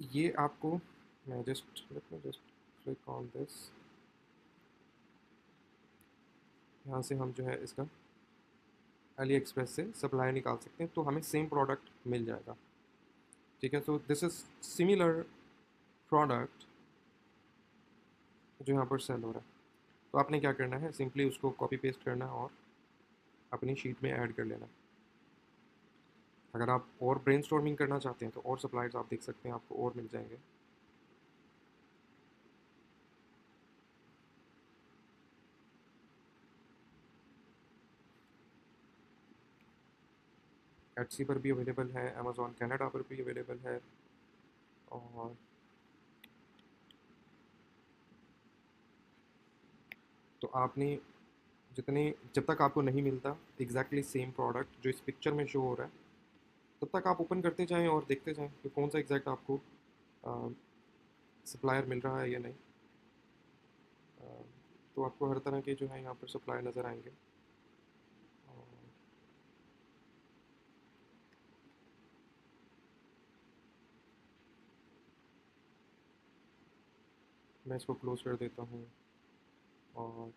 ये आपको, मैं जस्ट क्लिक ऑन दिस, यहाँ से हम जो है इसका अली एक्सप्रेस से सप्लाई निकाल सकते हैं, तो हमें सेम प्रोडक्ट मिल जाएगा, ठीक है। तो दिस इज़ सिमिलर प्रोडक्ट जो यहाँ पर सेल हो रहा है। तो आपने क्या करना है, सिंपली उसको कॉपी पेस्ट करना है और अपनी शीट में ऐड कर लेना। अगर आप और ब्रेनस्टॉर्मिंग करना चाहते हैं तो और सप्लायर्स आप देख सकते हैं, आपको और मिल जाएंगे। एटसी पर भी अवेलेबल है, अमेज़ॉन कनाडा पर भी अवेलेबल है। और तो आपने जब तक आपको नहीं मिलता एग्जैक्टली सेम प्रोडक्ट जो इस पिक्चर में शो हो रहा है, तब तक आप ओपन करते जाएं और देखते जाएं कि कौन सा एग्जैक्ट आपको सप्लायर मिल रहा है या नहीं। तो आपको हर तरह के जो है यहाँ पर सप्लायर नज़र आएंगे। और मैं इसको क्लोज कर देता हूँ और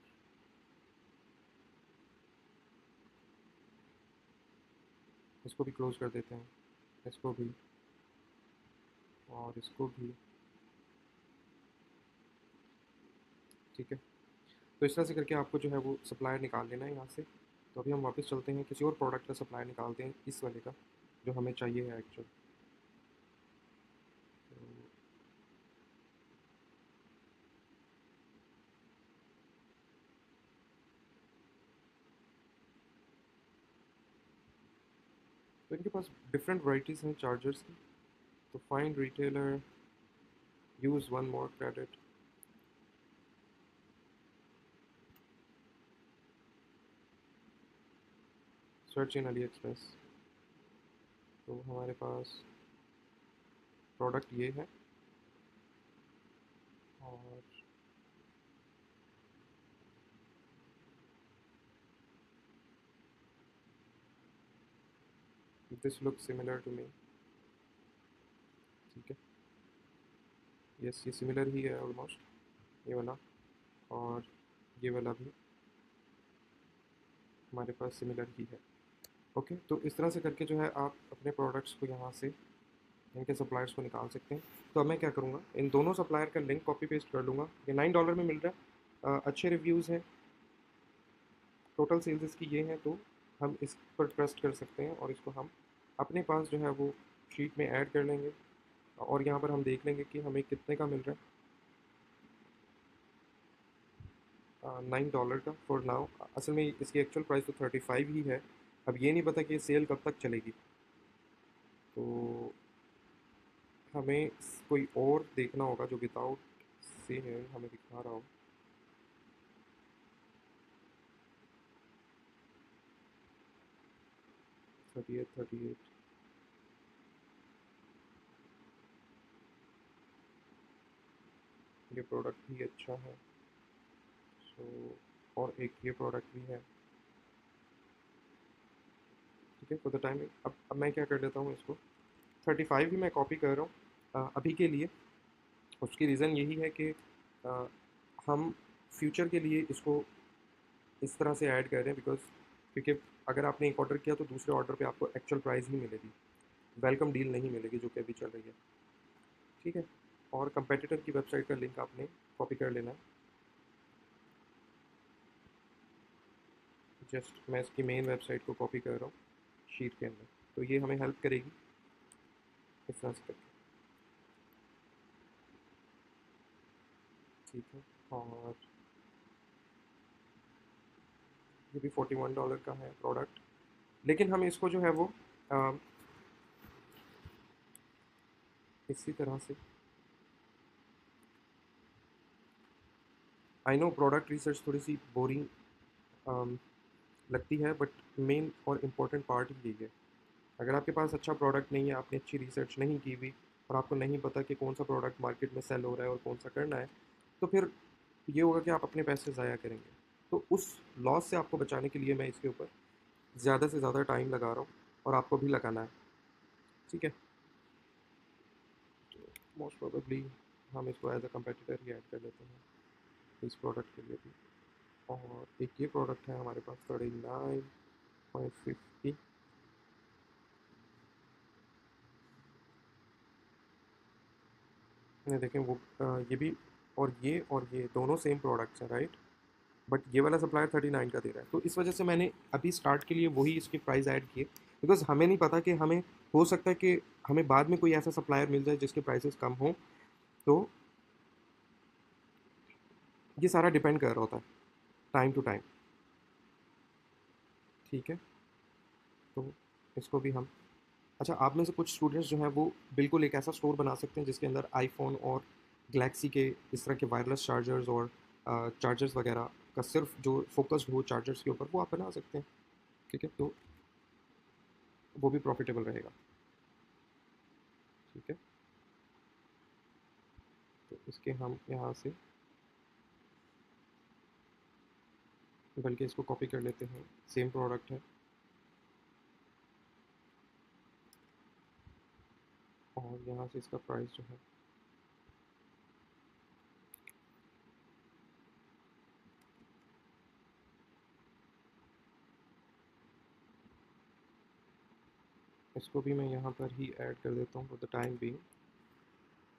इसको भी क्लोज कर देते हैं, इसको भी और इसको भी, ठीक है। तो इस तरह से करके आपको जो है वो सप्लायर निकाल लेना है यहाँ से। तो अभी हम वापस चलते हैं, किसी और प्रोडक्ट का सप्लायर निकालते हैं, इस वाले का जो हमें चाहिए है एक्चुअल। तो इनके पास डिफरेंट वैराइटीज़ हैं चार्जर्स की। तो find retailer, use 1 more credit, search in AliExpress. तो हमारे पास प्रोडक्ट ये है और this look similar to me. ठीक है, यस ये सिमिलर ही है ऑलमोस्ट, ये वाला और ये वाला भी हमारे पास सिमिलर ही है। ओके, तो इस तरह से करके जो है आप अपने प्रोडक्ट्स को यहाँ से इनके सप्लायर्स को निकाल सकते हैं। तो अब मैं क्या करूँगा, इन दोनों सप्लायर का लिंक कॉपी पेस्ट कर लूँगा। ये $9 में मिल रहा है, अच्छे रिव्यूज़ हैं, टोटल सेल्स इसकी ये हैं, तो हम इस पर ट्रस्ट कर सकते हैं और इसको हम अपने पास जो है वो शीट में ऐड कर लेंगे और यहाँ पर हम देख लेंगे कि हमें कितने का मिल रहा है। $9 का फॉर नाउ। असल में इसकी एक्चुअल प्राइस तो 35 ही है। अब ये नहीं पता कि ये सेल कब तक चलेगी, तो हमें कोई और देखना होगा जो विदाउट सेल हमें दिखा रहा हो। थर्टी एट ये प्रोडक्ट भी अच्छा है। और एक ये प्रोडक्ट भी है। ठीक है, फॉर द टाइम अब मैं क्या कर लेता हूँ, इसको 35 ही मैं कॉपी कर रहा हूँ अभी के लिए। उसकी रीज़न यही है कि हम फ्यूचर के लिए इसको इस तरह से ऐड कर रहे हैं क्योंकि अगर आपने एक ऑर्डर किया तो दूसरे ऑर्डर पे आपको एक्चुअल प्राइस ही मिलेगी, वेलकम डील नहीं मिलेगी जो कि अभी चल रही है। ठीक है, और कंपेटिटर की वेबसाइट का लिंक आपने कॉपी कर लेना है। जस्ट मैं इसकी मेन वेबसाइट को कॉपी कर रहा हूँ शीट के अंदर, तो ये हमें हेल्प करेगी इस तरह से करके। ठीक है, और ये भी $41 का है प्रोडक्ट, लेकिन हम इसको जो है वो इसी तरह से, आई नो प्रोडक्ट रिसर्च थोड़ी सी बोरिंग लगती है, बट मेन और इम्पोर्टेंट पार्ट ही यही है। अगर आपके पास अच्छा प्रोडक्ट नहीं है, आपने अच्छी रिसर्च नहीं की हुई और आपको नहीं पता कि कौन सा प्रोडक्ट मार्केट में सेल हो रहा है और कौन सा करना है, तो फिर ये होगा कि आप अपने पैसे ज़ाया करेंगे। तो उस लॉस से आपको बचाने के लिए मैं इसके ऊपर ज़्यादा से ज़्यादा टाइम लगा रहा हूँ और आपको भी लगाना है। ठीक है, तो मोस्ट प्रोबेबली हम इसको एज अ कंपेटिटर ही ऐड कर लेते हैं इस प्रोडक्ट के लिए भी। और एक ये प्रोडक्ट है हमारे पास 39.50। ये देखें वो ये भी और ये दोनों सेम प्रोडक्ट्स हैं, राइट, बट ये वाला सप्लायर 39 का दे रहा है। तो इस वजह से मैंने अभी स्टार्ट के लिए वही इसकी प्राइस ऐड किए, बिकॉज हमें नहीं पता कि हमें हो सकता है कि हमें बाद में कोई ऐसा सप्लायर मिल जाए जिसके प्राइसेस कम हों। तो ये सारा डिपेंड कर रहा होता है टाइम टू टाइम। ठीक है, तो इसको भी हम, अच्छा आप में से कुछ स्टूडेंट्स जो हैं वो बिल्कुल एक ऐसा स्टोर बना सकते हैं जिसके अंदर आईफोन और गैलेक्सी के इस तरह के वायरलेस चार्जर्स और चार्जर्स वगैरह का सिर्फ जो फोकस्ड हो चार्जर्स के ऊपर, वो आप बना सकते हैं। ठीक है, तो वो भी प्रॉफिटेबल रहेगा। ठीक है, तो इसके हम यहाँ से बल्कि इसको कॉपी कर लेते हैं, सेम प्रोडक्ट है और यहाँ से इसका प्राइस जो है इसको भी मैं यहाँ पर ही ऐड कर देता हूँ फॉर द टाइम बीइंग।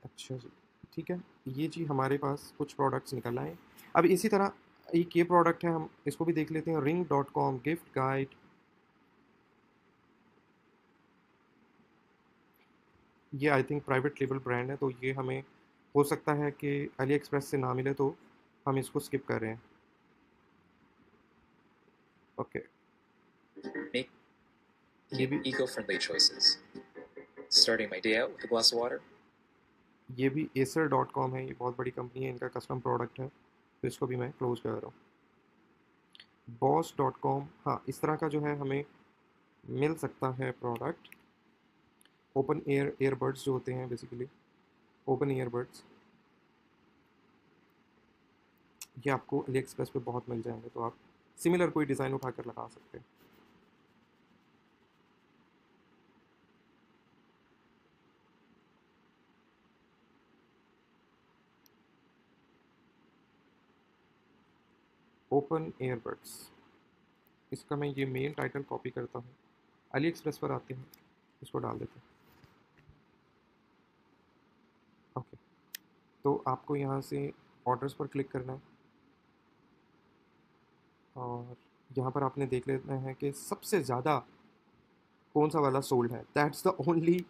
अच्छा जी, ठीक है, ये जी हमारे पास कुछ प्रोडक्ट्स निकल आए। अब इसी तरह एक ये प्रोडक्ट है, हम इसको भी देख लेते हैं, ring.com गिफ्ट गाइड। ये I think private label brand है, तो ये हमें हो सकता है कि अली एक्सप्रेस से ना मिले, तो हम इसको स्किप कर रहे हैं। ओके, Make ये भी eco-friendly choices. Starting my day out with a glass of water. ये भी acer.com है, ये बहुत बड़ी कंपनी है, इनका कस्टम प्रोडक्ट है, तो इसको भी मैं क्लोज कर रहा हूँ। boss.com, हाँ इस तरह का जो है हमें मिल सकता है प्रोडक्ट। ओपन एयर ईयरबड्स जो होते हैं बेसिकली, ओपन ईयरबड्स, ये आपको अली एक्सप्रेस पे बहुत मिल जाएंगे, तो आप सिमिलर कोई डिज़ाइन उठाकर लगा सकते हैं। ओपन ईयरबड्स, इसका मैं ये मेन टाइटल कॉपी करता हूँ, अली एक्सप्रेस पर आते हैं, इसको डाल देते हैं। ओके, तो आपको यहाँ से ऑर्डर्स पर क्लिक करना है और यहाँ पर आपने देख लेना है कि सबसे ज़्यादा कौन सा वाला सोल्ड है। दैट्स द ओनली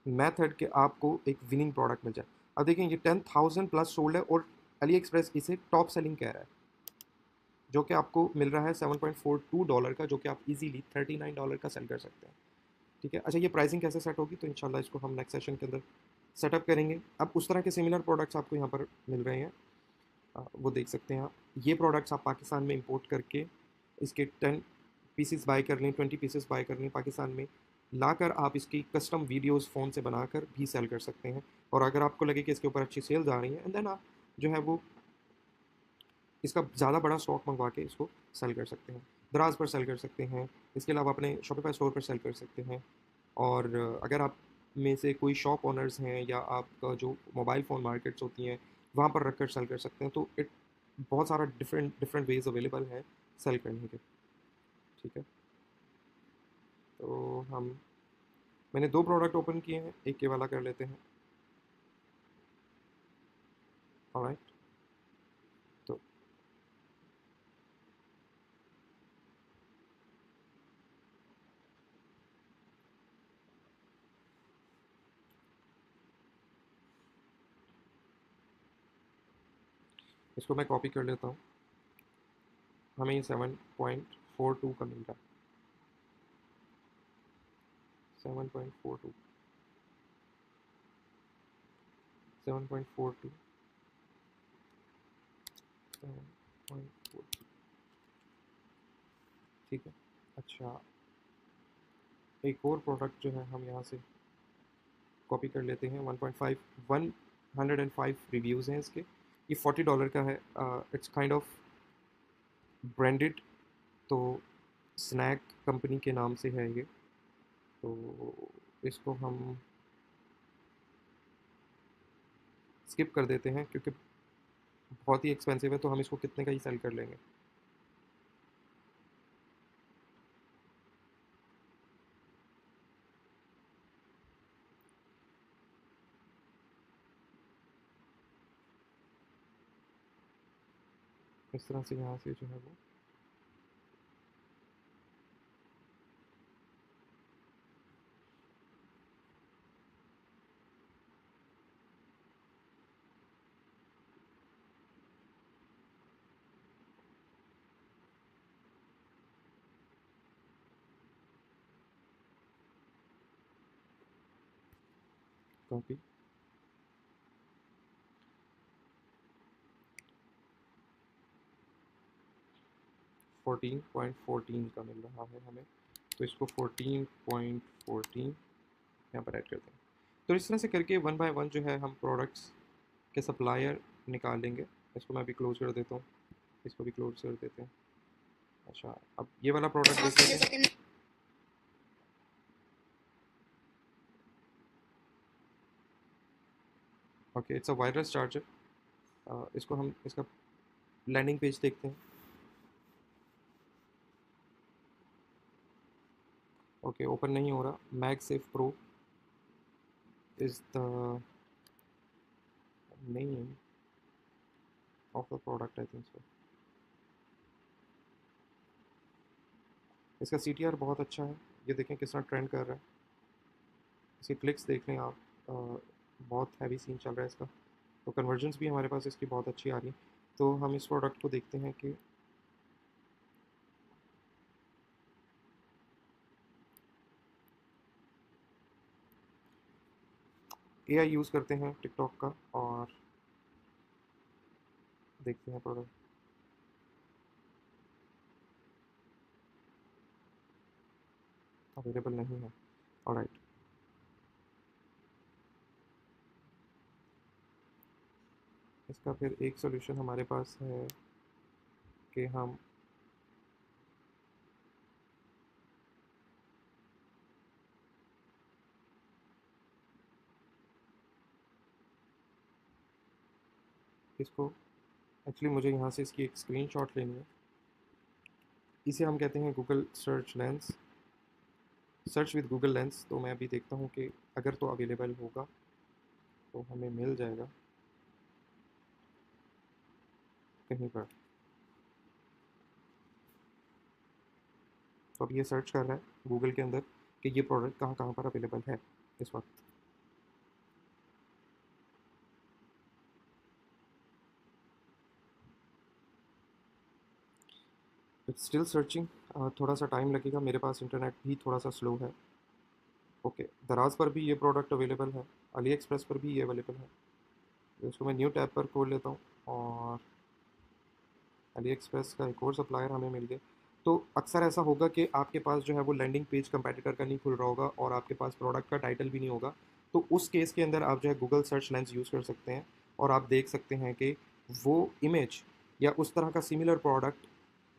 मेथड कि आपको एक विनिंग प्रोडक्ट मिल जाए। अब देखिए ये 10,000 प्लस सोल्ड है और अली एक्सप्रेस इसे टॉप सेलिंग कह रहा है, जो कि आपको मिल रहा है $7.42 का, जो कि आप इजीली $39 का सेल कर सकते हैं। ठीक है, अच्छा ये प्राइसिंग कैसे सेट होगी, तो इंशाल्लाह इसको हम नेक्स्ट सेशन के अंदर सेटअप करेंगे। अब उस तरह के सिमिलर प्रोडक्ट्स आपको यहाँ पर मिल रहे हैं, वो देख सकते हैं आप। ये प्रोडक्ट्स आप पाकिस्तान में इंपोर्ट करके इसके 10 पीसेस बाय कर लें, 20 पीसेस बाय कर लें, पाकिस्तान में लाकर आप इसकी कस्टम वीडियोस फ़ोन से बनाकर भी सेल कर सकते हैं। और अगर आपको लगे कि इसके ऊपर अच्छी सेल्स आ रही हैं, एंड देन आप जो है वो इसका ज़्यादा बड़ा स्टॉक मंगवा के इसको सेल कर सकते हैं, दराज पर सेल कर सकते हैं। इसके अलावा अपने शॉपिफाई स्टोर पर सेल कर सकते हैं। और अगर आप में से कोई शॉप ओनर्स हैं या आपका जो मोबाइल फ़ोन मार्केट्स होती हैं वहाँ पर रख कर सेल कर सकते हैं, तो इट बहुत सारा डिफरेंट डिफरेंट वेज अवेलेबल है सेल करने के। ठीक है, तो हम मैंने 2 प्रोडक्ट ओपन किए हैं, एक ये वाला कर लेते हैं। ऑलराइट, तो इसको मैं कॉपी कर लेता हूँ। हमें ये 7.42 का मिल रहा है, 7.42, 7.42, 7.42। ठीक है, अच्छा एक और प्रोडक्ट जो है हम यहाँ से कॉपी कर लेते हैं। 105 रिव्यूज़ हैं इसके, ये $40 का है। इट्स काइंड ऑफ ब्रांडेड, तो स्नैक कंपनी के नाम से है ये। तो इसको हम स्किप कर देते हैं क्योंकि बहुत ही एक्सपेंसिव है, तो हम इसको कितने का ही सेल कर लेंगे। इस तरह से यहाँ से जो है वो कॉपी, 14.14 का मिल रहा है हमें, तो इसको 14.14 यहाँ पर ऐड करते हैं। तो इस तरह से करके वन बाय वन जो है हम प्रोडक्ट्स के सप्लायर निकाल लेंगे। इसको मैं भी क्लोज कर देता हूँ, इसको भी क्लोज कर देते हैं। अच्छा, अब ये वाला प्रोडक्ट देख लेते हैं। Okay, it's a wireless charger. इसको हम इसका लैंडिंग पेज देखते हैं। ओके, ओपन नहीं हो रहा। MagSafe pro is the name of the product, I think so. इसका CTR बहुत अच्छा है, ये देखें किस तरह ट्रेंड कर रहा है। इसके क्लिक्स देख लें आप, बहुत हैवी सीन चल रहा है इसका। तो कन्वर्जन्स भी हमारे पास इसकी बहुत अच्छी आ रही है। तो हम इस प्रोडक्ट को देखते हैं कि AI यूज़ करते हैं टिकटॉक का और देखते हैं प्रोडक्ट। अवेलेबल नहीं है। ऑलराइट, इसका फिर एक सोल्यूशन हमारे पास है कि हम इसको, एक्चुअली मुझे यहाँ से इसकी एक स्क्रीनशॉट लेनी है। इसे हम कहते हैं Google search lens, search with Google lens. तो मैं अभी देखता हूँ कि अगर तो अवेलेबल होगा तो हमें मिल जाएगा कहीं पर। तो अब ये सर्च कर रहा है गूगल के अंदर कि ये प्रोडक्ट कहाँ कहाँ पर अवेलेबल है इस वक्त। इट्स स्टिल सर्चिंग, थोड़ा सा टाइम लगेगा, मेरे पास इंटरनेट भी थोड़ा सा स्लो है। ओके, दराज पर भी ये प्रोडक्ट अवेलेबल है, अली एक्सप्रेस पर भी ये अवेलेबल है। तो इसको मैं न्यू टैब पर खोल लेता हूँ और अली एक्सप्रेस का एक और सप्लायर हमें मिल गया। तो अक्सर ऐसा होगा कि आपके पास जो है वो लैंडिंग पेज कंपेटिटर का नहीं खुल रहा होगा और आपके पास प्रोडक्ट का टाइटल भी नहीं होगा। तो उस केस के अंदर आप जो है गूगल सर्च लेंस यूज़ कर सकते हैं और आप देख सकते हैं कि वो इमेज या उस तरह का सिमिलर प्रोडक्ट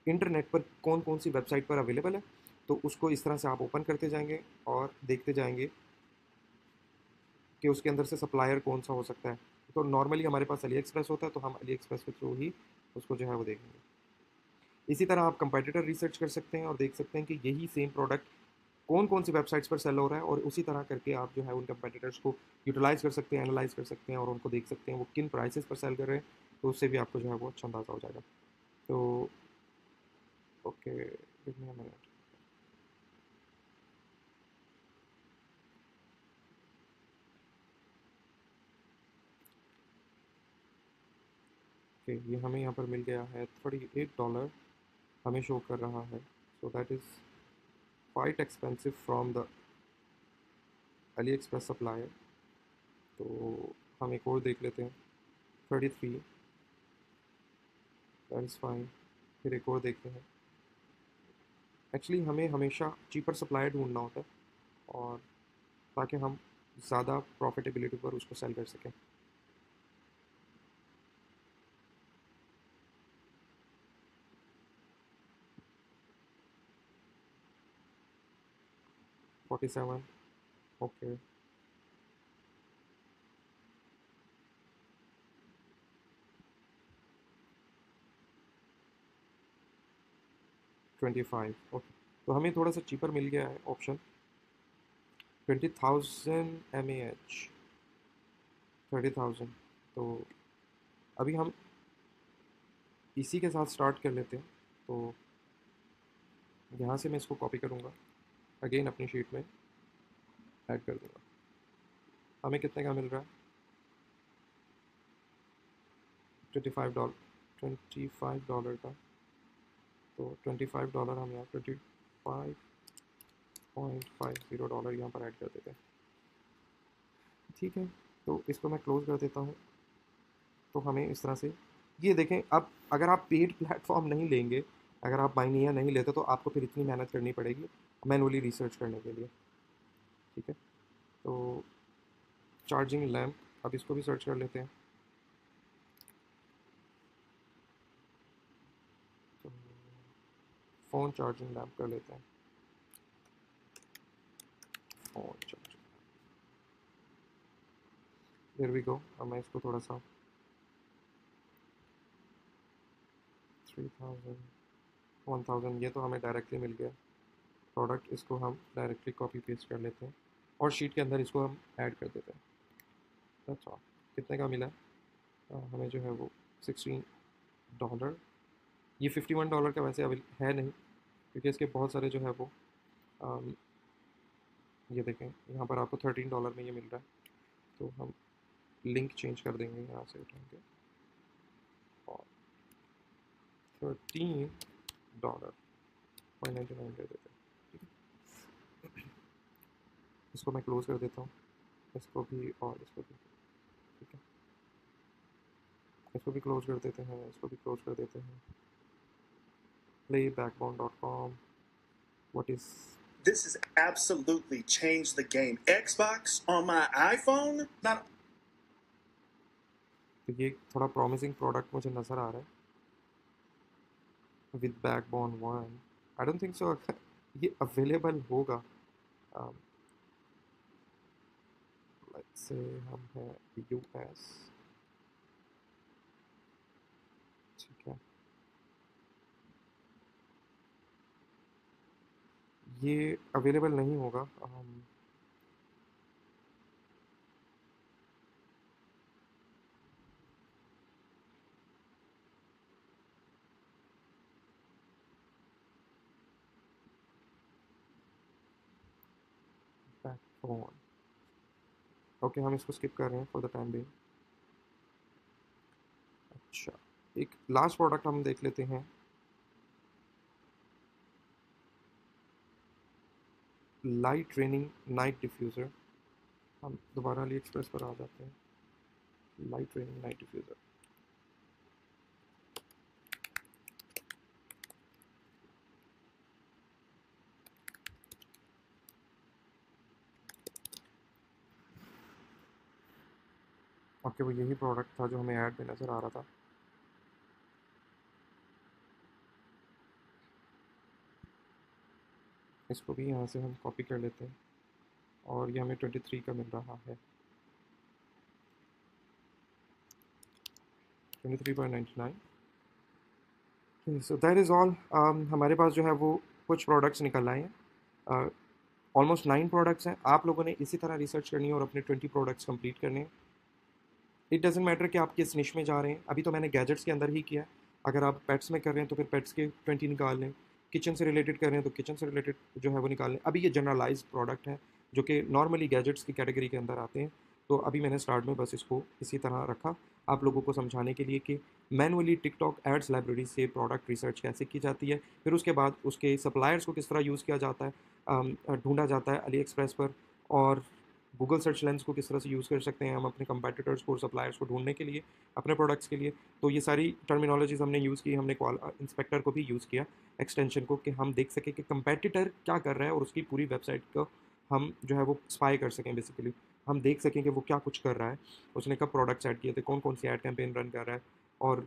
इंटरनेट पर कौन कौन सी वेबसाइट पर अवेलेबल है। तो उसको इस तरह से आप ओपन करते जाएंगे और देखते जाएंगे कि उसके अंदर से सप्लायर कौन सा हो सकता है। तो नॉर्मली हमारे पास अली एक्सप्रेस होता है तो हम अली एक्सप्रेस के थ्रू ही उसको जो है वो देखेंगे। इसी तरह आप कंपेटिटर रिसर्च कर सकते हैं और देख सकते हैं कि यही सेम प्रोडक्ट कौन कौन सी वेबसाइट्स पर सेल हो रहा है और उसी तरह करके आप जो है उन कंपेटिटर्स को यूटिलाइज कर सकते हैं, एनालाइज कर सकते हैं और उनको देख सकते हैं वो किन प्राइसेस पर सेल कर रहे हैं। तो उससे भी आपको जो है वो अच्छा अंदाज़ा हो जाएगा। तो okay, give me a minute. Okay, ये हमें यहाँ पर मिल गया है $38 हमें शो कर रहा है। So that is quite expensive from the Ali express supplier. तो हम एक और देख लेते हैं, 33, दैट इज़ फाइन। फिर एक और देखते हैं। एक्चुअली हमें हमेशा चीपर सप्लायर ढूंढना होता है और ताकि हम ज़्यादा प्रॉफिटेबिलिटी पर उसको सेल कर सकें। $47, ओके, $25, ओके। तो हमें थोड़ा सा चीपर मिल गया है ऑप्शन 20,000 mAh, 30,000। तो अभी हम इसी के साथ स्टार्ट कर लेते हैं। तो यहाँ से मैं इसको कॉपी करूँगा, अगेन अपनी शीट में ऐड कर दूँगा। हमें कितने का मिल रहा है? $25, $25 का। तो $25 हम यहाँ $25.50 यहाँ पर ऐड कर देते हैं। ठीक है, तो इसको मैं क्लोज़ कर देता हूँ। तो हमें इस तरह से ये देखें। अब अगर आप पेड प्लेटफॉर्म नहीं लेंगे, अगर आप माइनिया नहीं लेते तो आपको फिर इतनी मेहनत करनी पड़ेगी मैनुअली रिसर्च करने के लिए। ठीक है, तो चार्जिंग लैम्प, अब इसको भी सर्च कर लेते हैं। तो फ़ोन चार्जिंग लैम्प कर लेते हैं, phone charging. There we go. अब मैं इसको थोड़ा सा 3000, 1000, ये तो हमें डायरेक्टली मिल गया प्रोडक्ट। इसको हम डायरेक्टली कॉपी पेस्ट कर लेते हैं और शीट के अंदर इसको हम ऐड कर देते हैं। अच्छा, कितने का मिला है? हमें जो है वो $16। ये $51 का वैसे अभी है नहीं क्योंकि इसके बहुत सारे जो है वो अम, ये देखें यहाँ पर आपको $13 में ये मिल रहा है। तो हम लिंक चेंज कर देंगे यहाँ से उठा के और $13.99 दे देते हैं। ठीक है, इसको मैं क्लोज़ कर देता हूँ, इसको भी और इसको भी। ठीक है, इसको भी क्लोज़ कर देते हैं, इसको भी क्लोज़ कर देते हैं। playbackbone.com, what is This has absolutely changed the game. Xbox on my iPhone, not तो ये थोड़ा प्रॉमिसिंग प्रोडक्ट मुझे नज़र आ रहा है with backbone 1। I don't think so ये अवेलेबल होगा। लेट्स से हम हैं यूएस, ठीक है, ये अवेलेबल नहीं होगा। बैकबोन, ओके, हम इसको स्किप कर रहे हैं फॉर द टाइम बीइंग। अच्छा, एक लास्ट प्रोडक्ट हम देख लेते हैं, लाइट रेनिंग नाइट डिफ्यूज़र। हम दोबारा अली एक्सप्रेस पर आ जाते हैं। Light raining night diffuser, okay, वो यही प्रोडक्ट था जो हमें ऐड में नज़र आ रहा था। इसको भी यहाँ से हम कॉपी कर लेते हैं और ये हमें 23 का मिल रहा है, 23.99। So that is all. हमारे पास जो है वो कुछ प्रोडक्ट्स निकल आए हैं, ऑलमोस्ट 9 प्रोडक्ट्स हैं। आप लोगों ने इसी तरह रिसर्च करनी है और अपने 20 प्रोडक्ट्स कंप्लीट करने हैं। इट डजेंट मैटर कि आप किस निश में जा रहे हैं। अभी तो मैंने गैजेट्स के अंदर ही किया है। अगर आप पेट्स में कर रहे हैं तो फिर पेट्स के 20 निकाल लें, किचन से रिलेटेड कर रहे हैं तो किचन से रिलेटेड जो है वो निकाल लें। अभी ये जनरलाइज्ड प्रोडक्ट है जो कि नॉर्मली गैजेट्स की कैटेगरी के अंदर आते हैं, तो अभी मैंने स्टार्ट में बस इसको इसी तरह रखा आप लोगों को समझाने के लिए कि मैनुअली टिकटॉक एड्स लाइब्रेरी से प्रोडक्ट रिसर्च कैसे की जाती है, फिर उसके बाद उसके सप्लायर्स को किस तरह यूज़ किया जाता है, ढूंढा जाता है अली एक्सप्रेस पर, और गूगल सर्च लेंस को किस तरह से यूज़ कर सकते हैं हम अपने कंपेटिटर्स को और सप्लायर्स को ढूंढने के लिए अपने प्रोडक्ट्स के लिए। तो ये सारी टर्मिनोलॉजीज़ हमने यूज़ की। हमने इंस्पेक्टर को भी यूज़ किया, एक्सटेंशन को, कि हम देख सकें कि कंपेटिटर क्या कर रहा है और उसकी पूरी वेबसाइट को हम जो है वो स्पाई कर सकें। बेसिकली हम देख सकें कि वो क्या कुछ कर रहा है, उसने कब प्रोडक्ट्स ऐड किए थे, कौन कौन सी ऐड कैंपेन रन कर रहा है, और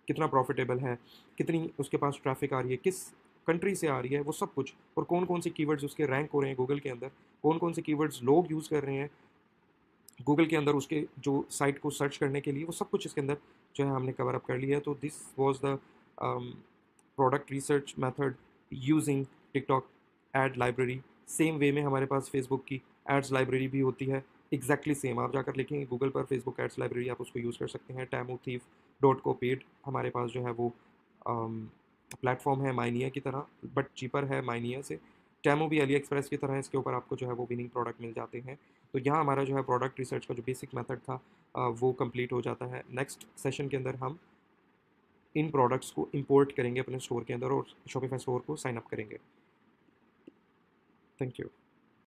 कितना प्रॉफिटेबल है, कितनी उसके पास ट्रैफिक आ रही है, किस कंट्री से आ रही है, वो सब कुछ, और कौन कौन से कीवर्ड्स उसके रैंक हो रहे हैं गूगल के अंदर, कौन कौन से कीवर्ड्स लोग यूज़ कर रहे हैं गूगल के अंदर उसके जो साइट को सर्च करने के लिए, वो सब कुछ इसके अंदर जो है हमने कवर अप कर लिया है। तो this was the product research method using TikTok ad library. Same way में हमारे पास फेसबुक की एड्स लाइब्रेरी भी होती है, एग्जैक्टली सेम। आप जाकर लिखेंगे गूगल पर फेसबुक एड्स लाइब्रेरी, आप उसको यूज़ कर सकते हैं। TamuThief.co पेड हमारे पास जो है वो प्लेटफॉर्म है माइनिया की तरह, बट चीपर है माइनिया से। टैमो भी अली एक्सप्रेस की तरह है, इसके ऊपर आपको जो है वो विनिंग प्रोडक्ट मिल जाते हैं। तो यहाँ हमारा जो है प्रोडक्ट रिसर्च का जो बेसिक मेथड था वो कंप्लीट हो जाता है। नेक्स्ट सेशन के अंदर हम इन प्रोडक्ट्स को इंपोर्ट करेंगे अपने स्टोर के अंदर और शॉपिफाई स्टोर को साइन अप करेंगे। Thank you.